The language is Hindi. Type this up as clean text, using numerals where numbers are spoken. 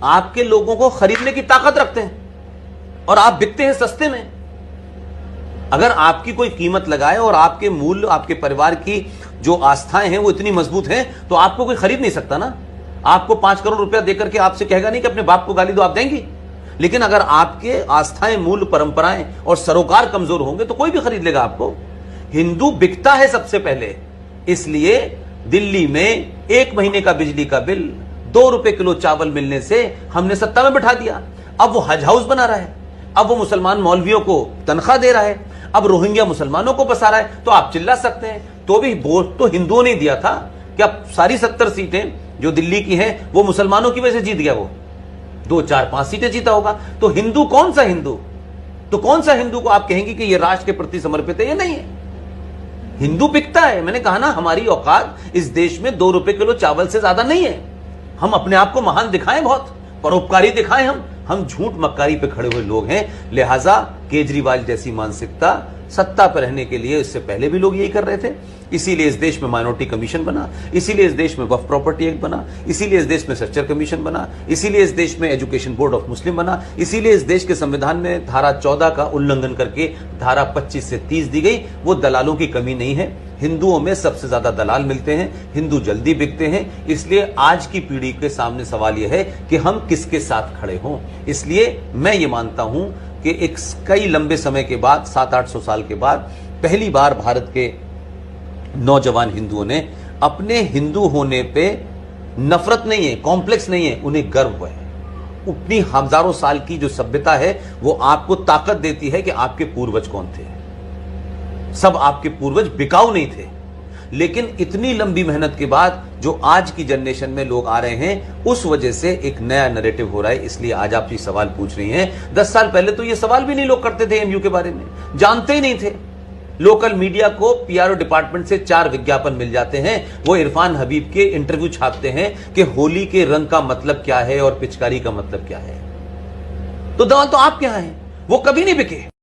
आपके लोगों को खरीदने की ताकत रखते हैं और आप बिकते हैं सस्ते में। अगर आपकी कोई कीमत लगाए और आपके मूल्य, आपके परिवार की जो आस्थाएं हैं वो इतनी मजबूत हैं, तो आपको कोई खरीद नहीं सकता ना। आपको 5 करोड़ रुपया देकर के आपसे कहेगा नहीं कि अपने बाप को गाली दो, आप देंगी। लेकिन अगर आपके आस्थाएं, मूल्य, परंपराएं और सरोकार कमजोर होंगे तो कोई भी खरीद लेगा आपको। हिंदू बिकता है सबसे पहले। इसलिए दिल्ली में 1 महीने का बिजली का बिल 2 रुपए किलो चावल मिलने से हमने सत्ता में बिठा दिया। अब वो हज हाउस बना रहा है, अब वो मुसलमान मौलवियों को तनख्वाह दे रहा है, अब रोहिंग्या मुसलमानों को बसा रहा है। तो आप चिल्ला सकते हैं, तो भी वोट तो हिंदुओं ने दिया था। क्या सारी 70 सीटें जो दिल्ली की हैं वो मुसलमानों की वजह से जीत गया? वो 2, 4, 5 सीटें जीता होगा। तो हिंदू कौन सा हिंदू? तो कौन सा हिंदू को आप कहेंगे कि ये राष्ट्र के प्रति समर्पित है? ये नहीं है। हिंदू बिकता है। मैंने कहा ना, हमारी औकात इस देश में 2 रुपए किलो चावल से ज्यादा नहीं है। हम अपने आप को महान दिखाएं, बहुत परोपकारी दिखाएं। हम झूठ मक्कारी पे खड़े हुए लोग हैं। लिहाजा केजरीवाल जैसी मानसिकता सत्ता पर रहने के लिए, इससे पहले भी लोग यही कर रहे थे। इसीलिए इस देश में माइनॉरिटी कमीशन बना, इसीलिए इस देश में वक्फ प्रॉपर्टी एक्ट बना, इसीलिए इस देश में सच्चर कमीशन बना, इसीलिए इस देश में एजुकेशन बोर्ड ऑफ मुस्लिम बना, इसीलिए इस देश के संविधान में धारा 14 का उल्लंघन करके धारा 25 से 30 दी गई। वो दलालों की कमी नहीं है। हिंदुओं में सबसे ज्यादा दलाल मिलते हैं, हिंदू जल्दी बिकते हैं। इसलिए आज की पीढ़ी के सामने सवाल यह है कि हम किसके साथ खड़े हों। इसलिए मैं ये मानता हूं कि एक कई लंबे समय के बाद, 700-800 साल के बाद, पहली बार भारत के नौजवान हिंदुओं ने अपने हिंदू होने पे नफरत नहीं है, कॉम्प्लेक्स नहीं है, उन्हें गर्व है। उतनी हजारों साल की जो सभ्यता है वो आपको ताकत देती है कि आपके पूर्वज कौन थे। सब आपके पूर्वज बिकाऊ नहीं थे। लेकिन इतनी लंबी मेहनत के बाद जो आज की जनरेशन में लोग आ रहे हैं, उस वजह से एक नया नैरेटिव हो रहा है। इसलिए आज आप ये सवाल पूछ रही हैं। 10 साल पहले तो ये सवाल भी नहीं लोग करते थे, एमयू के बारे में जानते ही नहीं थे। लोकल मीडिया को पीआरओ डिपार्टमेंट से 4 विज्ञापन मिल जाते हैं। वो इरफान हबीब के इंटरव्यू छापते हैं कि होली के रंग का मतलब क्या है और पिचकारी का मतलब क्या है। तो दवा तो आपके यहां है, वो कभी नहीं बिके।